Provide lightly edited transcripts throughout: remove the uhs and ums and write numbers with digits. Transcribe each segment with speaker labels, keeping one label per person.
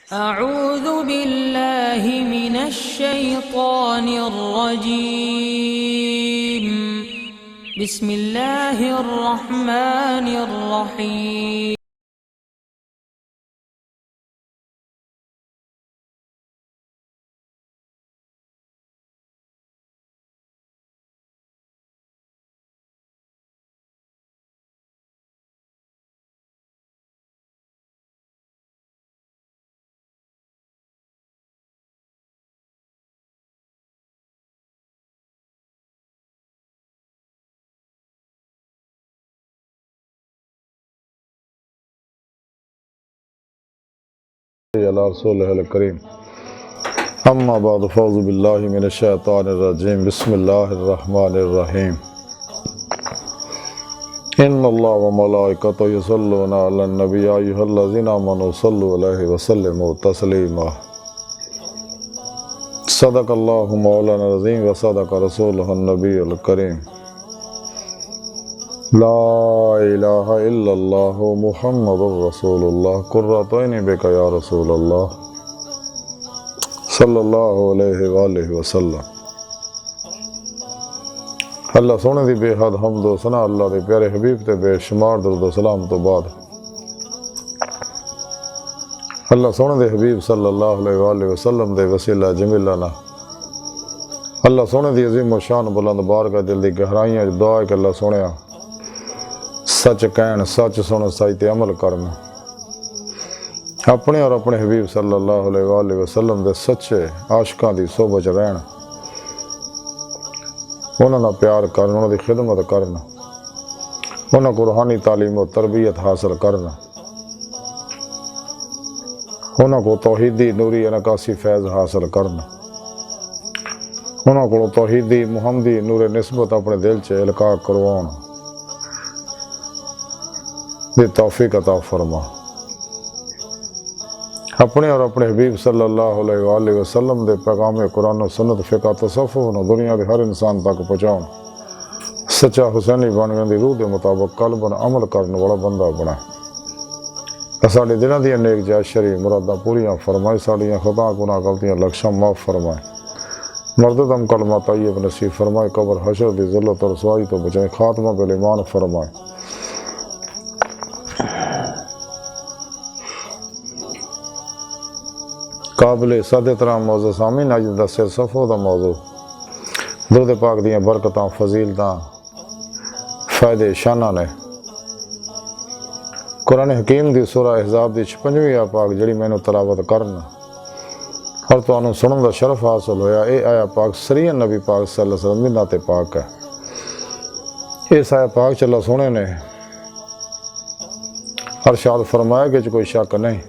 Speaker 1: أعوذ बिल्लाहि मिनश शैतानिर रजीम बिस्मिल्लाहिर रहमानिर रहीम।
Speaker 2: अला रसूलिहिल करीम अम्मा बाद फ़ौज़ु बिल्लाहि मिनश शैतानिर रजीम बिस्मिल्लाहिर रहमानिर रहीम। इन्नल्लाह व मलाइकतहु युसल्लूना अलन नबी या अय्युहल्लज़ीना आमनू सल्लु अलैहि व सल्लिमू तस्लीमा। सदक़ल्लाहु मौलाना अज़ीम व सदक़ रसूलुहुन नबियुल करीम। ला इलाहा इल्लल्लाह मुहम्मदुर रसूलुल्लाह कुर्रतु ऐनी बिका या रसूलल्लाह सल्लल्लाहु अलैहि वसल्लम। अल्लाह सोने दी बेहद हम्द व सना अल्लाह दे प्यारे हबीब ते बेशुमार दरूद व सलाम तो बाद अल्लाह सोने दे हबीब सल्लल्लाहु अलैहि वसल्लम दे वसीला जमीला ना अल्लाह सोने दी अजीम व शान बुलंद बारगाह दिल दी गहराइयां च दुआ है कि अल्लाह सोनिया सच कहन सच सुन सच ते अमल करन अपने और अपने हबीब सल्लल्लाहु अलैहि वसल्लम दे सच्चे आशिकां दी सोहबत च रहन, उन्हां दा प्यार करन, उन्हां दी खिदमत करन, उन्हां को रूहानी तालीम और तरबियत हासिल करन, उन्हां को तौहीदी नूरी अनकासी फैज़ हासिल करन, उन्हां को तौहीदी मुहम्मदी नूरे निस्बत अपने दिल च इल्का करवाउण दी तौफीक अता फरमा। अपने और अपने हबीब सल्लल्लाहु अलैहि वसल्लम दे पैगाम कुरान और सुन्नत फ़िक़ह तसव्वुफ़ नूं दुनिया के हर इंसान तक पहुँचाउण सच्चा हुसैनी बन दी रूह के मुताबिक कल्बन अमल करने वाला बंदा बनाए। साडे दिलों दी नेक जायज़ शरी मुरादां पूरियां फरमाए, साडियां खता गुनाह गलतियां लक्ष्यां माफ़ फरमाए, मर्ददम कलमा तय्यब नसीब फरमाए, कब्र हशर दी ज़िल्लत और रसवाई तो बचाए, खात्मा बिल ईमान फरमाए। काबिल सद तरह मौजू सामीन अज दा सिर सफ़ो दा मौजू दुरूद पाक दियां बरकतां फजीलतां फ़ायदे शाना ने कुरान हकीम दी सूरा अहज़ाब दी 56वीं आया पाक जिहड़ी मैनू तलावत करन और तुहानूं सुनन दा शरफ हासिल होया। ये आया पाक सरीयन नबी पाक सल्लल्लाहु अलैहि वसल्लम दी नाते पाक है। इस आया पाक च अल्लाह सोहणे ने अरशाद फरमाया कि कोई शक नहीं,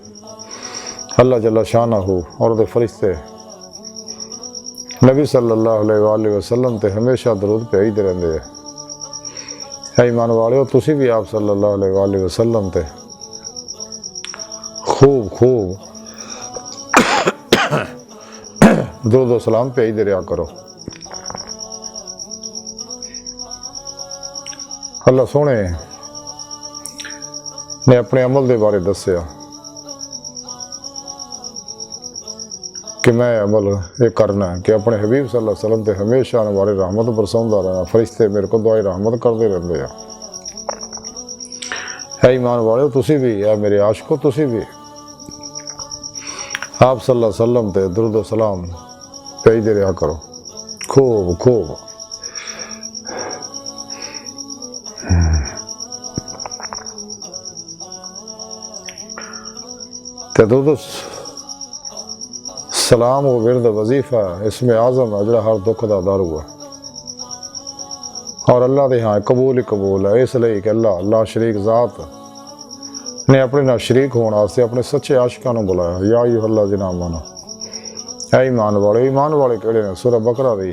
Speaker 2: अल्लाह जल्ला शानहू और दे फरिश्ते नबी सल्लल्लाहु अलैहि वसल्लम ते हमेशा दरूद भेजदे रहंदे है। ईमान वाले तुसी भी आप सल्लल्लाहु अलैहि वसल्लम ते खूब खूब दरूद व सलाम भेजदे रहा करो। अल्लाह सोहणे ने अपने अमल दे बारे दस्या कि मैं अमल ये करना है कि अपने हबीब सल्लल्लाहु अलैहि वसल्लम ते हमेशा आने वाले रहमत बरसाउंदा रहना, फरिश्ते मेरे को दुआई रहमत करते रहंदे आ। ईमान वाले तुसी भी है मेरे आशिको, तुसी भी आप सल्लल्लाहु अलैहि वसल्लम ते दरूद सलाम भेजदे रहा करो खूब खूब। ते दरूद सलाम वो विरद वजीफा इसमें आज़म है जो हर दुख का दारू है और अल्लाह के हाँ कबूल ही कबूल है। इसलिए कि अल्लाह अल्लाह शरीक ज़ात ने अपने नाल शरीक होने वास्ते अपने सच्चे आशिकां नूं बुलाया। या अय्युहल्लज़ीना आमनू ईमान वाले किहड़े ने? सूरह बकरा दी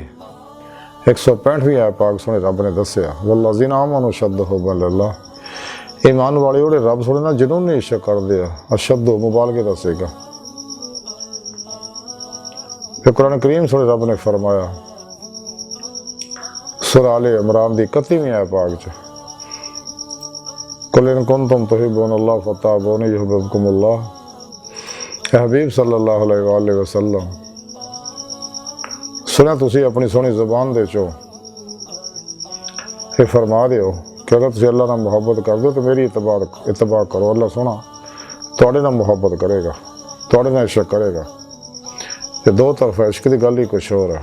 Speaker 2: 165वीं आयत पाक सुने रब ने दस्या वल्लज़ीना आमनू अशद्दु हुब्बन लिल्लाह। ईमान वाले उहदे रब थोड़े ना जुनूनी इश्क करदे आ, अशद्दु मुबालगे दसेगा। फिर कुरान करीम सुने रब ने फरमाया सूरह आले इमरान दी 31वीं आयत पाक च कुल इन कुंतुम तुहिब्बूनल्लाह फत्तबिऊनी युहब्बुकुमुल्लाह। हबीब सल्लल्लाहु अलैहि वसल्लम सुनिया तुसी अपनी सोहनी जुबान दे चो ये फरमा दिओ कि अगर तुसी अल्लाह नाल मुहब्बत कर दो तो मेरी इतबा करो। अल्लाह सोहना तुहाडे नाल मुहब्बत करेगा, तुहाडे नाल इश्क करेगा। ये दो तरफा इश्क की गल ही कुछ होर है।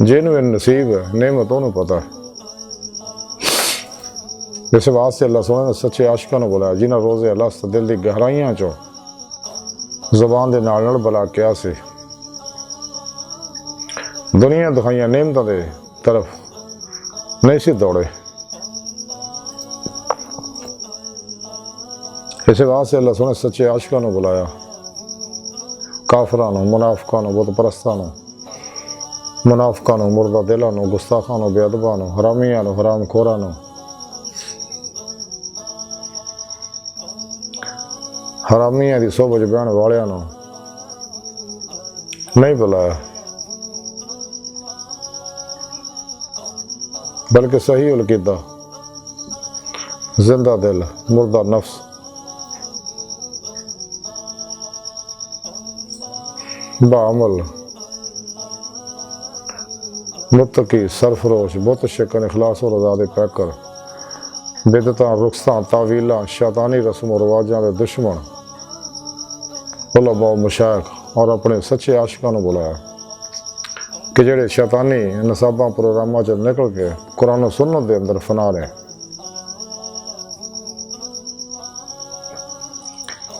Speaker 2: जिन्होंने नसीब है नेमत उन्होंने पता है। इस वास्ते अल्लाह सोहने ने सच्चे आशिकां नूं बुलाया जिन्हां रोज़े अलस्त दिल की गहराइयां चो जुबान के नाल बुला किया सी। दुनिया दिखाइया नेमतों के तरफ नहीं सी दौड़े। इस वास्ते अल्लाह सोहने सच्चे आशिकां नूं बुलाया, काफरां नूं, मुनाफिकां नूं, बुत परस्तां नूं, मुनाफिकां नूं, मुर्दा दिलां नूं, गुस्ताखां नूं, बेअदबां नूं, हरामियां नूं, हरामखोरां नूं, हरामियां दी सोबत बहण वालियां नूं नहीं बुलाया, बल्कि सही उल कीता जिंदा दिल, मुर्दा नफ्स, बाअमल, मुत्तकी, सरफरोश, बुत शिकन, इखलास और आज़ाद पैकर, बिदतां, रुखसां, तावीलां, शैतानी रस्म और रिवाजां दे दुश्मन, उलमा, मशाइख और अपने सच्चे आशिकां नूं बुलाया कि जेड़े शैतानी नसाबां प्रोग्रामां च निकल के कुरान और सुन्नत दे अंदर फना ने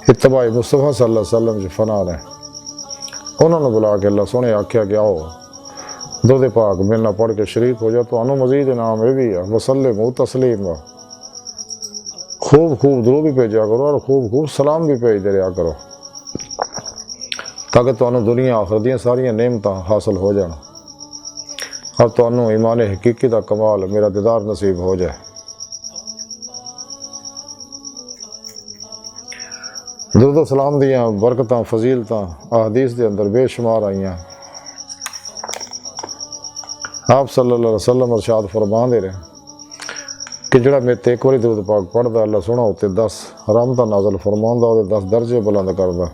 Speaker 2: इत्तबाई मुस्तफा सल्लल्लाहु अलैहि वसल्लम च फना ने उन्होंने बुला के अल्लाह सोहने आख्या कि आओ दुध पाक मेरे नाल पढ़ के शरीक हो जाओ। तो मजीद इनाम यह भी है वसल्लिमू तस्लीमा, खूब खूब दुरूद भी भेजा करो और खूब खूब सलाम भी भेजते रहा करो ताकि तुहानू दुनिया आखिरत दी सारियां नेमतां हासिल हो जान और तुहानू ईमान हकीकी का कमाल मेरा दीदार नसीब हो जाए। दुरूद सलाम दियां बरकतां फजीलतां अहदीस के अंदर बेशुमार आईयां। आप सल्लल्लाहु अलैहि वसल्लम इरशाद फरमांदे रहे कि जिहड़ा मेरे ते एक बारी दुरूद पाक पढ़दा अल्लाह सोहना उत्ते 10 रहमतां नाज़िल फरमाउंदा, ओहदे 10 दर्जे बुलंद करदा,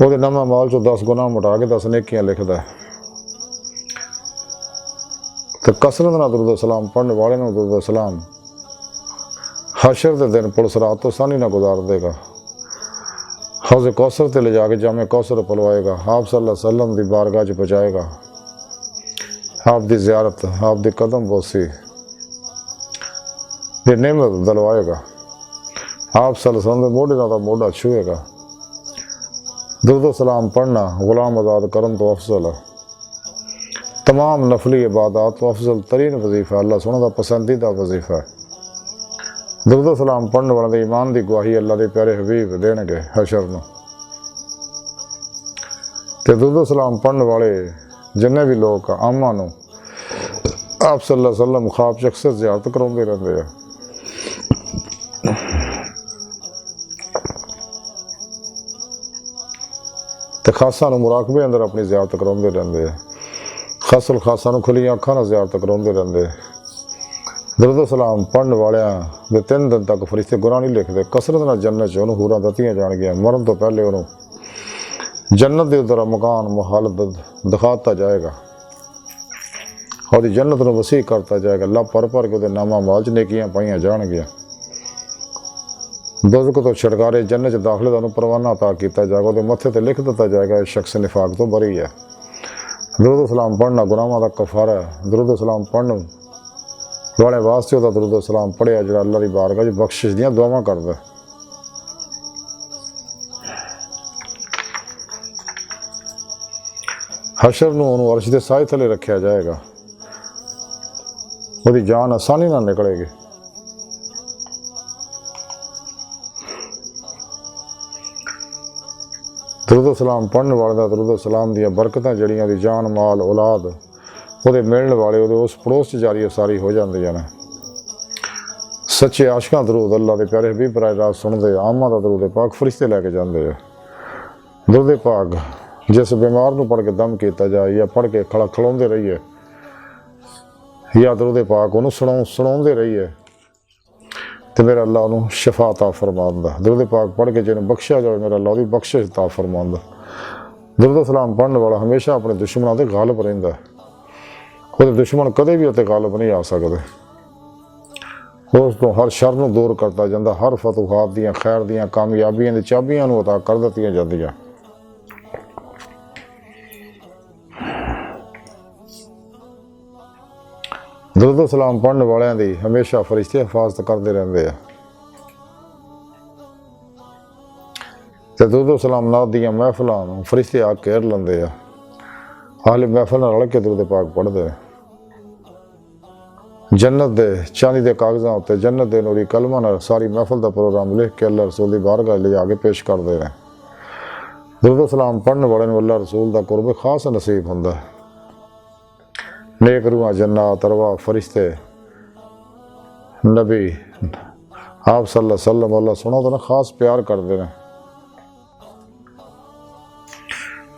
Speaker 2: ओहदे नामा माल चो 10 गुनाह मिटा के 10 नेकियां लिखदा है। तो कसरत नाल दुरूद सलाम पढ़ने वाले नूं दुरूद सलाम हशर के दिन पुलिस रात तो आसानी ना गुजार देगा। हौज़े कौसर ते ले जाके जामे कौसर पलवाएगा, आप सल्लल्लाहु अलैहि वसल्लम की बारगाह च पहुँचाएगा, आप दी ज़ियारत, आप दी कदम बोसी ये नेमत दिलवाएगा, आप सल्लल्लाहु अलैहि वसल्लम मोढ़े नाल मोढ़ा छुएगा। दुरूद सलाम पढ़ना गुलाम आज़ाद करन तो अफजल है, तमाम नफली इबादत तो अफजल तरीन वजीफा, अल्लाह सोहना दा पसंदीदा वजीफा है। दुरूद सलाम पढ़ने वाले ईमान की गवाही अल्लाह के प्यारे हबीब देणगे हशर नूं। ते दुरूद सलाम पढ़ने वाले जिन्ने भी लोग आमा नूं आप सल्लल्लाहु अलैहि वसल्लम ख्वाब च अक्सर ज़ियारत कराउंदे रहंदे आ। ते खासा नूं मुराकबे अंदर अपनी ज़ियारत कराउंदे रहंदे आ, खासल खासा नूं खुलियां अखां नाल ज़ियारत कराउंदे रहंदे। दुरूद सलाम पढ़ने वालियां दे 3 दिन तक फरिश्ते गुनाह नहीं लिखते। कसरत नाल जन्नत च उन्होंने हूरां दतियां जाणगियां, मरन तो पहले उन्होंने जन्नत के उधर मकान मुहाल दिखाता जाएगा और जन्नत नूं वसी करता जाएगा। लब भर भर के नामा माल च नेकियां पाइयां जाणगियां। दोज़ख तो छुटकारे जन्नत च दाखिले का परवाना अता किया जाएगा, वो मत्थे ते लिख दिता जाएगा इस शख्स निफाक तो बरी है। दुरूद सलाम पढ़ना गुनाहां दा कफारा है। दुरूद सलाम पढ़ने वाले वास्ते वह दुरूद सलाम पढ़िया जो अल्लाह की बारगाह बख्शिश दियां दुआवां करदा। हशर नूं उहनूं अर्श दे साए थले रखा जाएगा, वो जान आसानी ना निकलेगी। दुरूद सलाम पढ़ने वाले का दुरूद सलाम दियां बरकतां जड़ियां दी जान माल औलाद वो मिलने वाले उस पड़ोस च जारी सारी हो जांदियां ने। सच्चे आशिकां दरूद अल्लाह के प्यारे हबीब बराए रात सुनते, आमा का दरूद पाक फरिश्ते लैके जाते हैं। दुरूद पाक जिस बीमार नूं पढ़ के दम किया जाए या पढ़ के खड़ाउंदे रहिए या दुरूद पाक उन्होंने सुणाउंदे रहिए तो मेरा अल्लाह उन्होंने शफा अता फरमांदा। दुरूद पाक पढ़ के जिन्हें बख्शिया जाए मेरा अल्लाह उसकी बख्शिश अता फरमांदा। दुरूद सलाम पढ़ने वाला हमेशा अपने दुश्मनों से गालिब रहिंदा है। वो दुश्मन कदे भी उत्ते गालिब नहीं आ सकते। उस तो हर शर नूं दूर करता जाता, हर फतूहात दियां खैर दियां कामयाबियां दी चाबियां नूं अता कर दित्तियां जांदियां। दुरूद सलाम पढ़ने वालियां दी हमेशा फरिश्ते हिफाजत करते रहंदे आ। ते दुरूद सलाम नाल दियां महफिलां नूं फरिश्ते आ घेर लैंदे आ। हाले महफिल नाल रल के दुरूद पाक पढ़दे ने। जन्नत दे चांदी दे कागज़ां उत्ते जन्नत दे नूरी कलमां नाल सारी महफिल दा प्रोग्राम लिख के अल्लाह रसूल दी बारगाह ले जाके पेश करदे ने। दुरूद सलाम पढ़ने वाले नूं अल्लाह रसूल दा कुर्ब खास नसीब हुंदा है। नेक रूहां जन्नत अरवाह फरिश्ते नबी आप सल्लल्लाहु अलैहि वसल्लम अल्लाह सुनो तो ना खास प्यार करते हैं।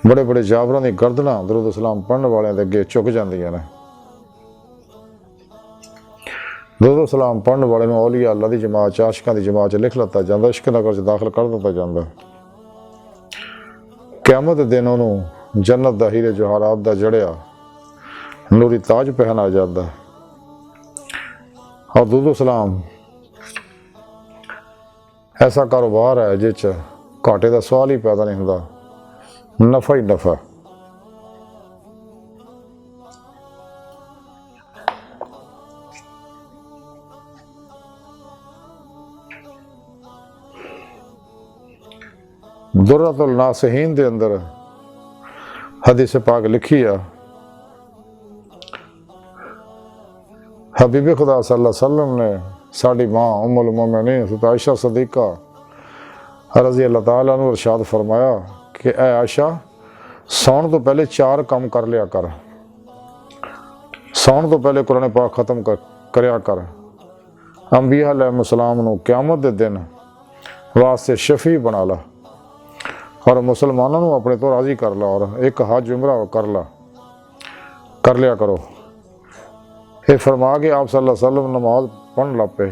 Speaker 2: बड़े बड़े जाबरां दी गर्दनां दुरूद सलाम पढ़ने वाले दे अगे झुक जांदियां ने। दुरूद सलाम पढ़ने वाले नूं औलिया अल्लाह दी जमात च आशिकां दी जमात च लिख लता जांदा, इश्क नगर च दाखिल कर दित्ता जांदा। क़यामत दे दिन उहनूं जन्नत दा हीरे जवाहरात दा जड़िया नूरी ताज पहनाया जाता है। और दुरूद सलाम ऐसा कारोबार है जिस घाटे का सवाल ही पैदा नहीं होता, नफा ही नफा। दुर्रतुल नासिहीन दे अंदर हदीस पाक लिखी है, हबीब खुदा सल्लल्लाहु अलैहि वसल्लम ने साड़ी माँ उम्मुल मोमिनीन आयशा सदीका रज़ी अल्लाह तआला अन्हा इरशाद फरमाया कि ऐ आयशा सौण तो पहले 4 काम कर लिया कर। सौण तो पहले कुरान पाक खत्म करया कर। अंबिया अलैहिस्सलाम नूं क़यामत दे दिन वास्ते शफी बना ला और मुसलमानों नूं अपने तो राज़ी कर ला और एक हज उमरा कर लिया करो। ये फरमा के आप सल्लल्लाहु अलैहि वसल्लम नमाज पढ़न लग पे।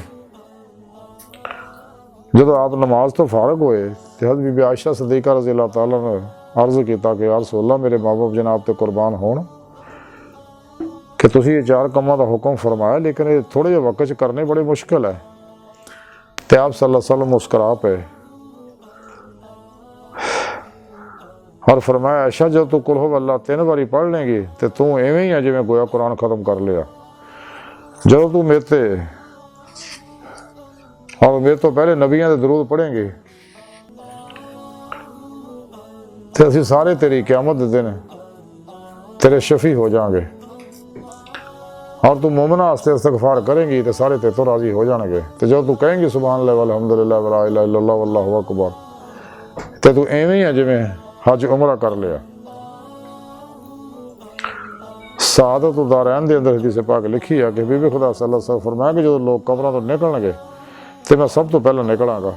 Speaker 2: जो आप नमाज तो फारग होए तो हज़रत बीबी आयशा सदीका रज़ी अल्लाह तआला ने अर्ज़ किया कि या रसूल अल्लाह मेरे माँ बाप जनाब ते कुर्बान होण कि तुसीं ये 4 कामां दा हुक्म फरमाया लेकिन ये थोड़े जे वक्त करने बड़े मुश्किल है। तो आप सल्लल्लाहु अलैहि वसल्लम मुस्करा पे और फरमाया आयशा जब तू कुल अल्लाह 3 बारी पढ़ लेंगी तो तू इवें ही है जिवें गोया कुरान खत्म कर लिया। जब तू मेरे और मेरे तो पहले नबियां दे दरूद पढ़ेंगे तो असीं सारे तेरी क़यामत दे दिन तेरे शफी हो जाएंगे और तू मोमिना वास्ते इस्तगफार करेंगी तो सारे तेरे तो राज़ी हो जाएंगे। तो जब तू कहेंगी सुभान अल्लाह वल्हम्दुलिल्लाह वला इलाहा इल्लल्लाह वल्लाहु अकबर तो तू इवें ही है जिवें हज उमरा कर लिया। सादत दारैन दे अंदर हदीस पाक लिखी है कि बीबी खुदा सल्लल्लाहु अलैहि वसल्लम फरमाया कि जो लोग कब्रां तो निकलणगे तो मैं सब तो पहले निकलांगा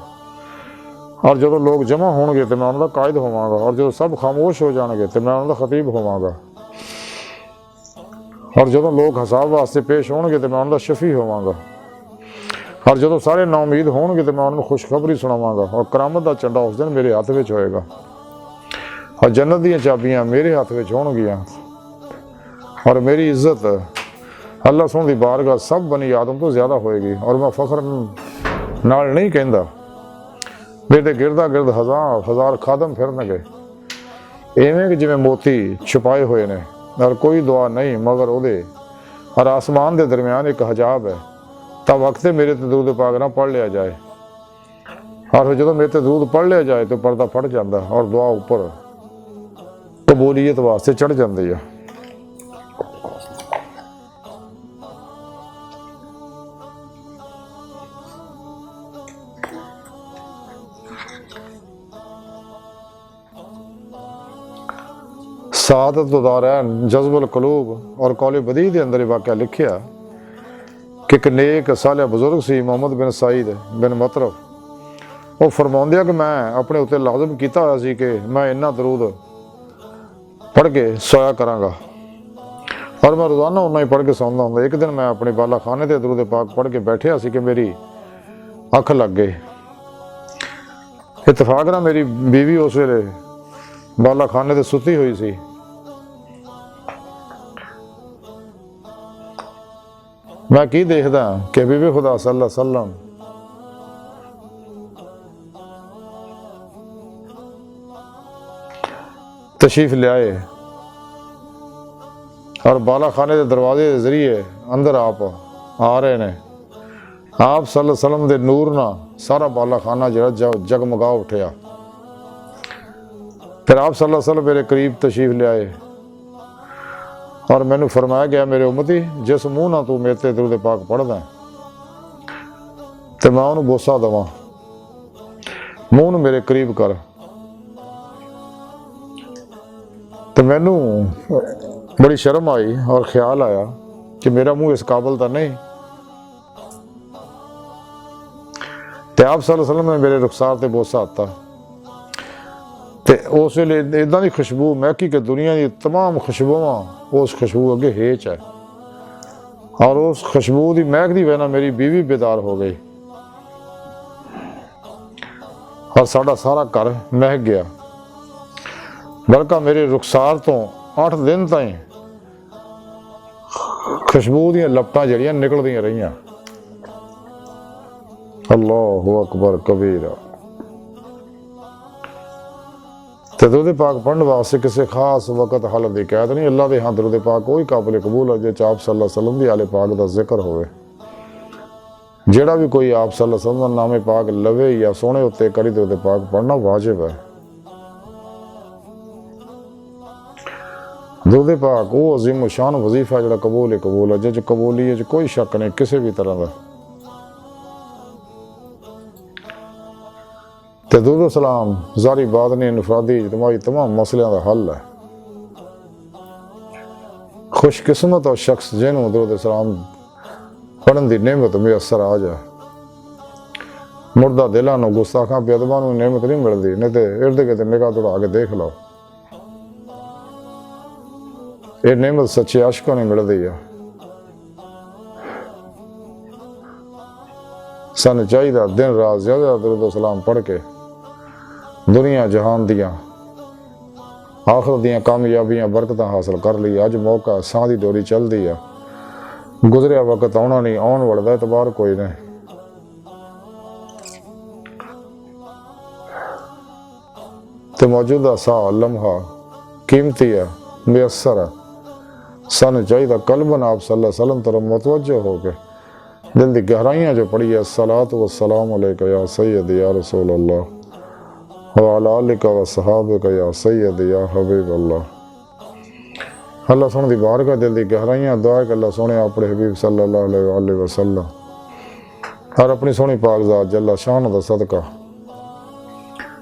Speaker 2: और जो लोग जमा होणगे तो मैं उन्हां दा कायद होवांगा और जो सब खामोश हो जाणगे तो मैं उन्हां दा खतीब होवांगा और जो लोग हिसाब वास्ते पेश होणगे तो मैं उन्हां दा शफी होवांगा और जो सारे नाउमीद होणगे तो मैं उन्हां नूं खुशखबरी सुणावांगा और करामत दा झंडा उस दिन मेरे हथ विच होएगा और जन्नत दीयां चाबियां मेरे हथ विच होणगियां और मेरी इज्जत अल्लाह सुन दी बारगाह सब बनी आदम तो ज़्यादा होएगी। और मैं फख्र नाल नहीं कहंदा, मेरे गिरदा गिरद हज़ार खादम फिरनगे इवें कि जिवें मोती छुपाए हुए ने और कोई दुआ नहीं मगर उहदे और आसमान के दरम्यान एक हजाब है। तब वक्त मेरे ते दरूद पाक ना पढ़ लिया जाए और जो मेरे ते दरूद पढ़ लिया जाए तो पर्दा फट जाता और दुआ उपर कबूलियत वास्ते चढ़ जाती है। सादत दारैन जज़्बुल क़ुलूब और कौल बदी के अंदर वाक़या लिखिया कि एक नेक सालिह बुजुर्ग सी मोहम्मद बिन सईद बिन मतरफ वो फरमाउंदे कि मैं अपने उत्ते लाज़म किया होया सी कि मैं इन्ना दरूद पढ़ के सोया करांगा और मैं रोज़ाना उन्ना ही पढ़ के सौंदा हुंदा। एक दिन मैं अपने बाला खाने ते दरूद पाक पढ़ के बैठिया सी कि मेरी अख लग गई। इतफाक ना मेरी बीवी उस वेले बाला खाने ते सुती हुई सी। मैं की देखदा कि बीबी खुदा सल्लल्लाहु अलैहि वसल्लम तशरीफ ले आए और बाला खाने के दरवाजे के जरिए अंदर आप आ रहे ने। आप सल्लल्लाहु अलैहि वसल्लम दे नूर ना सारा बाला खाना जो जगमगा उठिया। फिर आप सल्लल्लाहु अलैहि वसल्लम मेरे करीब तशरीफ ले आए और मैनू फरमाया गया, मेरे उम्मती जिस मुँह ना तू मेरे ते दुरूद पाक पढ़दा ते मैं उन्होंने बोसा देवां, मुँह नूं मेरे करीब कर। तो मैनू बड़ी शर्म आई और ख्याल आया कि मेरा मुँह इस काबिल तो नहीं। तो आप सल्लल्लाहु अलैहि वसल्लम ने मेरे रुखसार ते बोसा आता ते उस वेले इदां दी खुशबू महकी कि दुनिया की तमाम खुशबुआं उस खुशबू अगे हेच है। और उस खुशबू की महक की वजह मेरी बीवी बेदार हो गई और साडा सारा घर महक गया। बल्कि मेरे रुखसार तो 8 दिन ताईं खुशबू दी लपटां जड़ियां निकलदियां रहियां। अल्लाहु अकबर कबीरा। तो दुरूद पाक पढ़ने वास्ते किसी खास वक्त हालत की कैद नहीं। अल्लाह के हाँ दुरूद पाक कोई काबिल कबूल है जो आप सल्लल्लाहु अलैहि वसल्लम की आले पाक का जिक्र होवे। जेड़ा भी कोई आप सल्लल्लाहु अलैहि वसल्लम नामे पाक लवे या सोने उत्ते करी दुरूद पाक पढ़ना वाजिब है। दुरूद पाक वो अजीम शान वजीफा जो कबूल है जिस कबूली कोई शक नहीं किसी भी तरह का। तो दुरूद सलाम ज़ारी बादनी इनफरादी इज्तिमाई तमाम मसलों का हल है। खुशकिस्मत और शख्स जिन्होंने दुरूद सलाम पढ़न की नेमत मुयसर आ जाए। मुर्दा दिलों को गुस्ताखां बेअदबां नूं नेमत नहीं मिलती, नहीं तो इर्द गिर्द निगाह दौड़ा के देख लो। ये नेमत सच्चे आशिकों नहीं मिलती है। सानू चाहिए दिन रात ज़्यादा दुरूद सलाम पढ़ के दुनिया जहान दियाँ आखिरत दियाँ कामयाबियां बरकत हासिल कर ली। अज मौका साह की डोरी चलती है। गुजरिया वक्त आना नहीं, आने वाले का एतबार कोई नहीं। तो मौजूदा साह लम्हा कीमती है, मुयसर है। सानू चाहिए कल्बन आप सल्लल्लाहु अलैहि वसल्लम तरफ मुतवज्जो हो के दिल की गहराइयां जो पढ़ी है। सलातु व सलाम अलैका या सय्यदी या रसूल अल्लाह व अला आलिका व सहाबिका या सय्यदी या हबीब अल्लाह। अल्लाह सोने दी बारगाह दिल की गहराइयां दुआ कि अल्लाह सोने अपने हबीब सल्लल्लाहु अलैहि वसल्लम और अपनी सोनी पाक ज़ात जल्ला शान दा सदका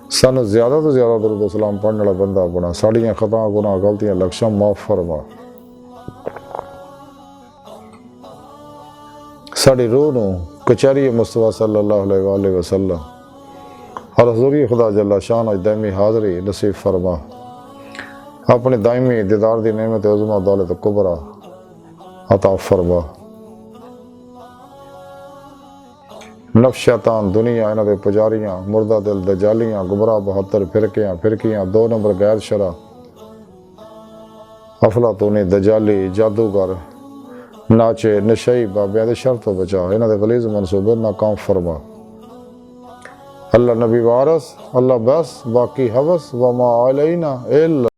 Speaker 2: सानू ज़्यादा तो ज़्यादा दुरूद सलाम पढ़ने वाला बंदा बना। साड़ियाँ खता गुनाह गलतियां लक्ष्य माफ़ फरमा। साड़ी रूह नूं कचहरी मुस्तफा सल्लल्लाहु अलैहि वसल्लम और हुज़ूरी खुदा जल्ला शान दायमी हाज़री नसीब फरमा। अपने दायमी दीदार दी नेमत उज़्मा दौलत कुबरा अता फरमा। नफ्स शैतान दुनिया इन्हां दे पुजारियां मुर्दा दिल दजालियां गुमराह 72 फिरकियां 2 नंबर गैर शरा अफलातूनी दजाली जादूगर नाचे नशई बाबिया दे शर तो बचा। इन्हां दे गलीज़ मनसूबे नाकाम फरमा। अल्लाह नबी वारस अल्लाह बस बाकी हवस व मा अलैना इल्ला